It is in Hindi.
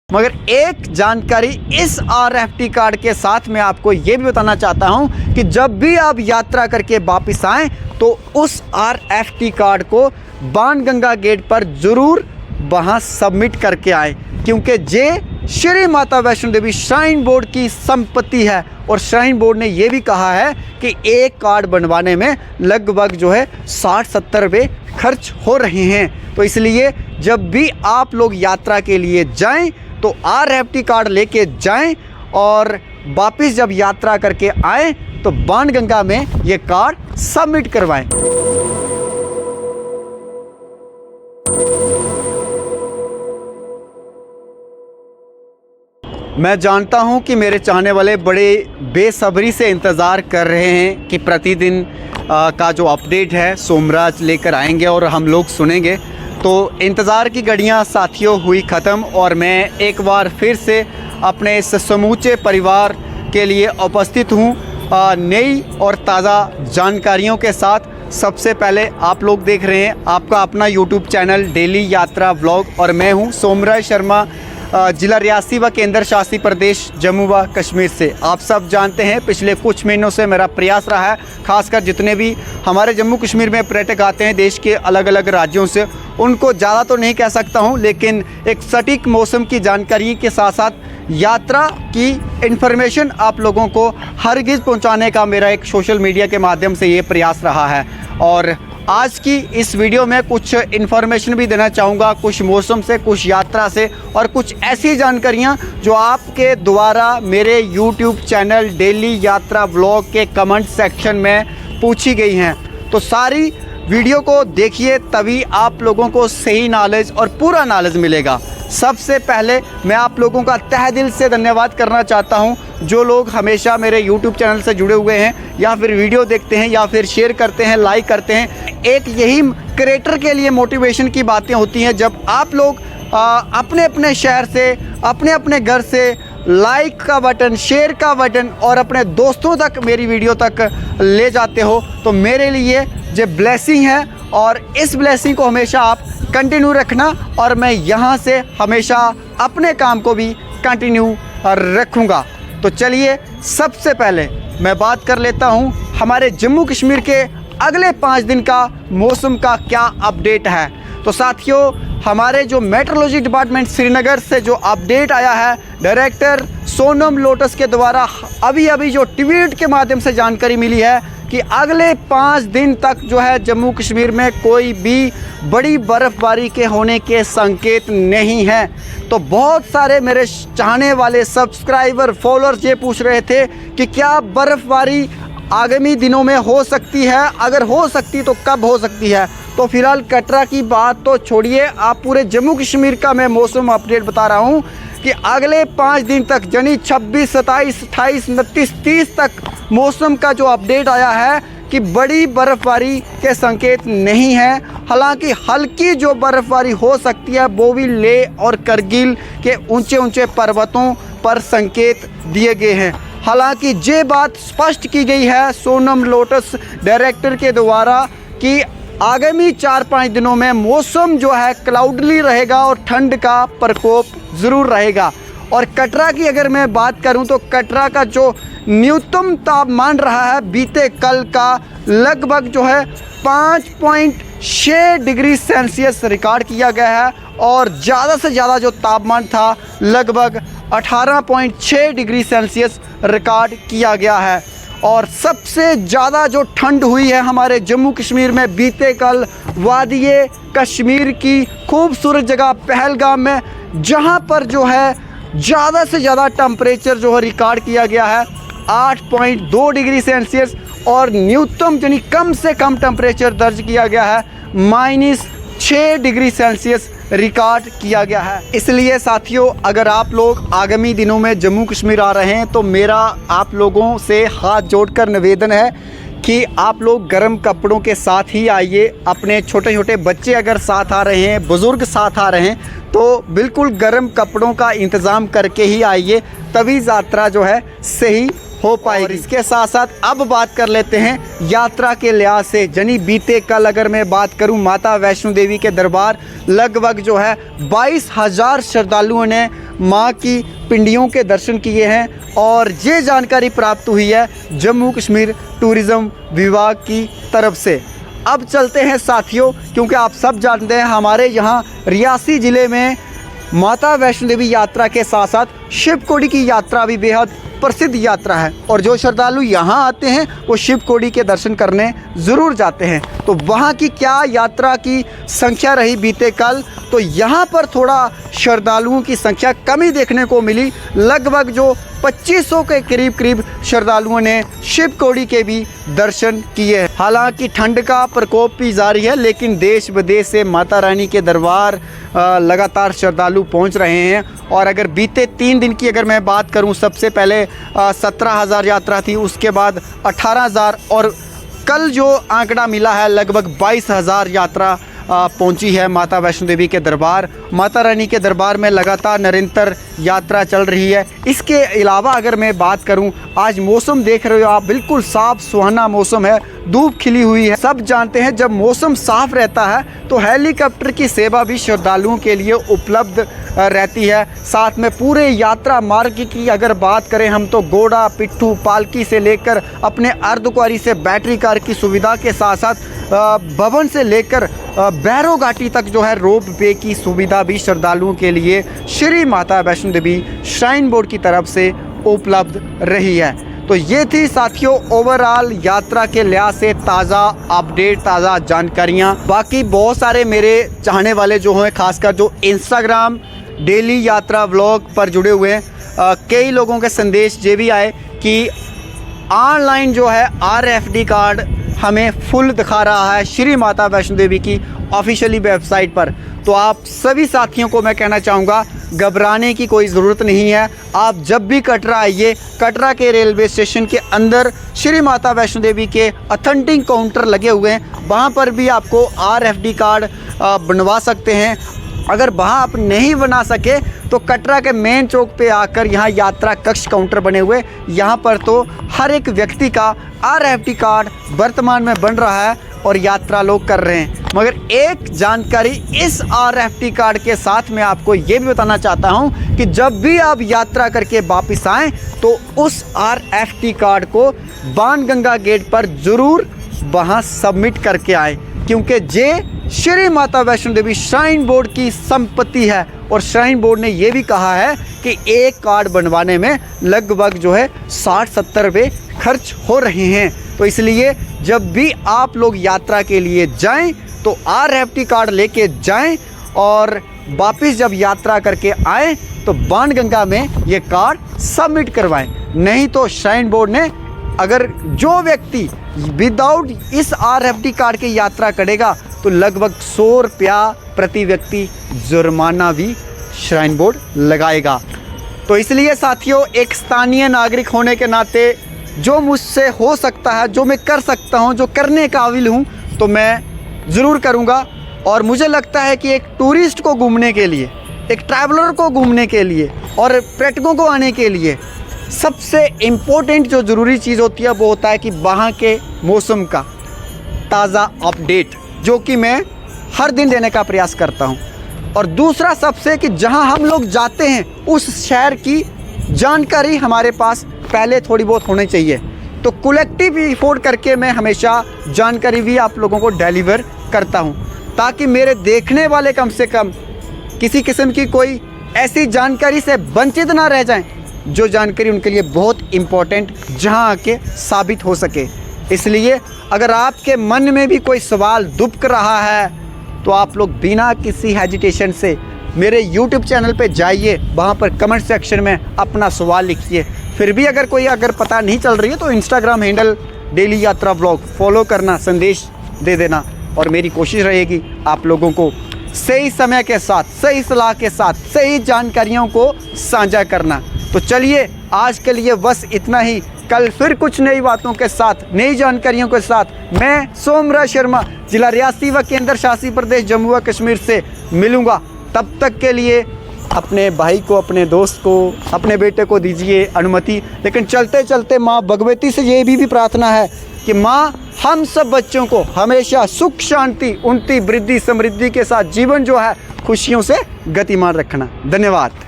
मगर एक जानकारी इस RFT कार्ड के साथ मैं आपको ये भी बताना चाहता हूं कि जब भी आप यात्रा करके वापस आएँ तो उस RFT कार्ड को बाणगंगा गेट पर ज़रूर वहाँ सबमिट करके आएँ, क्योंकि ये श्री माता वैष्णो देवी श्राइन बोर्ड की संपत्ति है। और श्राइन बोर्ड ने ये भी कहा है कि एक कार्ड बनवाने में लगभग जो है 60-70 रुपये खर्च हो रहे हैं। तो इसलिए जब भी आप लोग यात्रा के लिए जाएं तो RFT कार्ड लेके जाएं और वापस जब यात्रा करके आएं तो बाणगंगा में ये कार्ड सबमिट करवाएं। मैं जानता हूं कि मेरे चाहने वाले बड़े बेसब्री से इंतज़ार कर रहे हैं कि प्रतिदिन का जो अपडेट है सोमराज लेकर आएंगे और हम लोग सुनेंगे। तो इंतज़ार की घड़ियां साथियों हुई ख़त्म और मैं एक बार फिर से अपने इस समूचे परिवार के लिए उपस्थित हूं नई और ताज़ा जानकारियों के साथ। सबसे पहले आप लोग देख रहे हैं आपका अपना YouTube चैनल डेली यात्रा व्लॉग और मैं हूं सोमराज शर्मा, ज़िला रियासी व केंद्र शासित प्रदेश जम्मू व कश्मीर से। आप सब जानते हैं पिछले कुछ महीनों से मेरा प्रयास रहा है, खासकर जितने भी हमारे जम्मू कश्मीर में पर्यटक आते हैं देश के अलग अलग राज्यों से, उनको ज़्यादा तो नहीं कह सकता हूं, लेकिन एक सटीक मौसम की जानकारी के साथ साथ यात्रा की इन्फॉर्मेशन आप लोगों को हरगिज़ पहुंचाने का मेरा एक सोशल मीडिया के माध्यम से ये प्रयास रहा है। और आज की इस वीडियो में कुछ इन्फॉर्मेशन भी देना चाहूँगा, कुछ मौसम से, कुछ यात्रा से और कुछ ऐसी जानकारियाँ जो आपके द्वारा मेरे YouTube चैनल डेली यात्रा व्लॉग के कमेंट सेक्शन में पूछी गई हैं। तो सारी वीडियो को देखिए, तभी आप लोगों को सही नॉलेज और पूरा नॉलेज मिलेगा। सबसे पहले मैं आप लोगों का तहे दिल से धन्यवाद करना चाहता हूं जो लोग हमेशा मेरे YouTube चैनल से जुड़े हुए हैं या फिर वीडियो देखते हैं या फिर शेयर करते हैं, लाइक करते हैं। एक यही क्रिएटर के लिए मोटिवेशन की बातें होती हैं जब आप लोग अपने अपने शहर से, अपने अपने घर से लाइक का बटन, शेयर का बटन और अपने दोस्तों तक मेरी वीडियो तक ले जाते हो, तो मेरे लिए ये ब्लेसिंग है और इस ब्लेसिंग को हमेशा आप कंटिन्यू रखना और मैं यहाँ से हमेशा अपने काम को भी कंटिन्यू रखूँगा। तो चलिए सबसे पहले मैं बात कर लेता हूँ हमारे जम्मू कश्मीर के अगले 5 दिन का मौसम का क्या अपडेट है। तो साथियों, हमारे जो मेट्रोलॉजी डिपार्टमेंट श्रीनगर से जो अपडेट आया है डायरेक्टर सोनम लोटस के द्वारा अभी जो ट्वीट के माध्यम से जानकारी मिली है कि अगले 5 दिन तक जो है जम्मू कश्मीर में कोई भी बड़ी बर्फ़बारी के होने के संकेत नहीं हैं। तो बहुत सारे मेरे चाहने वाले सब्सक्राइबर, फॉलोअर्स ये पूछ रहे थे कि क्या बर्फ़बारी आगामी दिनों में हो सकती है, अगर हो सकती तो कब हो सकती है। तो फिलहाल कटरा की बात तो छोड़िए, आप पूरे जम्मू कश्मीर का मैं मौसम अपडेट बता रहा हूँ कि अगले 5 दिन तक यानी 26, 27, 28, 29, 30 तक मौसम का जो अपडेट आया है कि बड़ी बर्फ़बारी के संकेत नहीं हैं। हालांकि हल्की जो बर्फ़बारी हो सकती है वो भी लेह और करगिल के ऊंचे ऊंचे पर्वतों पर संकेत दिए गए हैं। हालांकि ये बात स्पष्ट की गई है सोनम लोटस डायरेक्टर के द्वारा कि आगामी 4-5 दिनों में मौसम जो है क्लाउडली रहेगा और ठंड का प्रकोप ज़रूर रहेगा। और कटरा की अगर मैं बात करूं तो कटरा का जो न्यूनतम तापमान रहा है बीते कल का लगभग जो है 5.6 डिग्री सेल्सियस रिकॉर्ड किया गया है और ज़्यादा से ज़्यादा जो तापमान था लगभग 18.6 डिग्री सेल्सियस रिकॉर्ड किया गया है। और सबसे ज़्यादा जो ठंड हुई है हमारे जम्मू कश्मीर में बीते कल वादिये कश्मीर की खूबसूरत जगह पहलगाम में, जहां पर जो है ज़्यादा से ज़्यादा टेम्परेचर जो है रिकॉर्ड किया गया है 8.2 डिग्री सेल्सियस और न्यूनतम यानी कम से कम टेम्परेचर दर्ज किया गया है -6 डिग्री सेल्सियस रिकॉर्ड किया गया है। इसलिए साथियों, अगर आप लोग आगामी दिनों में जम्मू कश्मीर आ रहे हैं तो मेरा आप लोगों से हाथ जोड़कर निवेदन है कि आप लोग गर्म कपड़ों के साथ ही आइए। अपने छोटे छोटे बच्चे अगर साथ आ रहे हैं, बुज़ुर्ग साथ आ रहे हैं तो बिल्कुल गर्म कपड़ों का इंतज़ाम करके ही आइए, तभी यात्रा जो है सही हो पाएगी। और इसके साथ साथ अब बात कर लेते हैं यात्रा के लिहाज से। यानी बीते कल अगर मैं बात करूं, माता वैष्णो देवी के दरबार लगभग जो है 22,000 श्रद्धालुओं ने माँ की पिंडियों के दर्शन किए हैं और ये जानकारी प्राप्त हुई है जम्मू कश्मीर टूरिज़्म विभाग की तरफ से। अब चलते हैं साथियों, क्योंकि आप सब जानते हैं हमारे यहाँ रियासी ज़िले में माता वैष्णो देवी यात्रा के साथ साथ शिवकोड़ी की यात्रा भी बेहद प्रसिद्ध यात्रा है और जो श्रद्धालु यहाँ आते हैं वो शिवकोड़ी के दर्शन करने ज़रूर जाते हैं। तो वहाँ की क्या यात्रा की संख्या रही बीते कल, तो यहाँ पर थोड़ा श्रद्धालुओं की संख्या कमी देखने को मिली। लगभग जो 2500 के करीब श्रद्धालुओं ने शिवकोड़ी के भी दर्शन किए। हालांकि ठंड का प्रकोप भी जारी है, लेकिन देश विदेश से माता रानी के दरबार लगातार श्रद्धालु पहुंच रहे हैं। और अगर बीते 3 दिन की अगर मैं बात करूं, सबसे पहले 17,000 यात्रा थी, उसके बाद 18,000 और कल जो आंकड़ा मिला है लगभग 22,000 यात्रा पहुंची है माता वैष्णो देवी के दरबार। माता रानी के दरबार में लगातार निरंतर यात्रा चल रही है। इसके अलावा अगर मैं बात करूं, आज मौसम देख रहे हो आप, बिल्कुल साफ़ सुहाना मौसम है, धूप खिली हुई है। सब जानते हैं जब मौसम साफ़ रहता है तो हेलीकॉप्टर की सेवा भी श्रद्धालुओं के लिए उपलब्ध रहती है। साथ में पूरे यात्रा मार्ग की अगर बात करें हम, तो घोड़ा, पिट्ठू, पालकी से लेकर अपने अर्धकुंवारी से बैटरी कार की सुविधा के साथ साथ भवन से लेकर भैरव घाटी तक जो है रोप वे की सुविधा भी श्रद्धालुओं के लिए श्री माता वैष्णो देवी श्राइन बोर्ड की तरफ से उपलब्ध रही है। तो ये थी साथियों ओवरऑल यात्रा के लिहाज से ताज़ा अपडेट, ताज़ा जानकारियाँ। बाकी बहुत सारे मेरे चाहने वाले जो हैं, खासकर जो इंस्टाग्राम डेली यात्रा व्लॉग पर जुड़े हुए हैं, कई लोगों के संदेश ये भी आए कि ऑनलाइन जो है RFD कार्ड हमें फुल दिखा रहा है श्री माता वैष्णो देवी की ऑफिशियली वेबसाइट पर। तो आप सभी साथियों को मैं कहना चाहूँगा, घबराने की कोई ज़रूरत नहीं है। आप जब भी कटरा आइए, कटरा के रेलवे स्टेशन के अंदर श्री माता वैष्णो देवी के ऑथेंटिक काउंटर लगे हुए हैं, वहाँ पर भी आपको RFD कार्ड बनवा सकते हैं। अगर वहाँ आप नहीं बना सके तो कटरा के मेन चौक पे आकर यहाँ यात्रा कक्ष काउंटर बने हुए, यहाँ पर तो हर एक व्यक्ति का RFD कार्ड वर्तमान में बन रहा है और यात्रा लोग कर रहे हैं। मगर एक जानकारी इस RFD कार्ड के साथ मैं आपको ये भी बताना चाहता हूँ कि जब भी आप यात्रा करके वापस आएँ तो उस RFD कार्ड को बाणगंगा गेट पर ज़रूर वहाँ सबमिट करके आए, क्योंकि ये श्री माता वैष्णो देवी श्राइन बोर्ड की संपत्ति है। और श्राइन बोर्ड ने ये भी कहा है कि एक कार्ड बनवाने में लगभग जो है 60-70 रुपये खर्च हो रहे हैं। तो इसलिए जब भी आप लोग यात्रा के लिए जाएं तो RFD कार्ड लेके जाएं और वापस जब यात्रा करके आएँ तो बाणगंगा में ये कार्ड सबमिट करवाएं। नहीं तो श्राइन बोर्ड ने, अगर जो व्यक्ति विदाउट इस RFD कार्ड की यात्रा करेगा तो लगभग 100 रुपया प्रति व्यक्ति जुर्माना भी श्राइन बोर्ड लगाएगा। तो इसलिए साथियों, एक स्थानीय नागरिक होने के नाते जो मुझसे हो सकता है, जो मैं कर सकता हूं, जो करने काबिल हूं, तो मैं ज़रूर करूंगा। और मुझे लगता है कि एक टूरिस्ट को घूमने के लिए, एक ट्रैवलर को घूमने के लिए और पर्यटकों को आने के लिए सबसे इम्पोर्टेंट जो ज़रूरी चीज़ होती है वो होता है कि वहाँ के मौसम का ताज़ा अपडेट, जो कि मैं हर दिन देने का प्रयास करता हूँ। और दूसरा सबसे कि जहाँ हम लोग जाते हैं उस शहर की जानकारी हमारे पास पहले थोड़ी बहुत होनी चाहिए। तो कलेक्टिव एफर्ट करके मैं हमेशा जानकारी भी आप लोगों को डिलीवर करता हूँ, ताकि मेरे देखने वाले कम से कम किसी किस्म की कोई ऐसी जानकारी से वंचित ना रह जाएं, जो जानकारी उनके लिए बहुत इम्पोर्टेंट जहां आके साबित हो सके। इसलिए अगर आपके मन में भी कोई सवाल दुबक रहा है तो आप लोग बिना किसी हेजिटेशन से मेरे YouTube चैनल पे जाइए, वहाँ पर कमेंट सेक्शन में अपना सवाल लिखिए। फिर भी अगर कोई पता नहीं चल रही है तो इंस्टाग्राम हैंडल डेली यात्रा व्लॉग फॉलो करना, संदेश दे देना, और मेरी कोशिश रहेगी आप लोगों को सही समय के साथ, सही सलाह के साथ, सही जानकारियों को साझा करना। तो चलिए आज के लिए बस इतना ही। कल फिर कुछ नई बातों के साथ, नई जानकारियों के साथ मैं सोमराज शर्मा, जिला रियासी व केंद्र शासित प्रदेश जम्मू व कश्मीर से मिलूँगा। तब तक के लिए अपने भाई को, अपने दोस्त को, अपने बेटे को दीजिए अनुमति। लेकिन चलते चलते माँ भगवती से ये भी प्रार्थना है कि माँ हम सब बच्चों को हमेशा सुख, शांति, उन्नति, वृद्धि, समृद्धि के साथ जीवन जो है खुशियों से गतिमान रखना। धन्यवाद।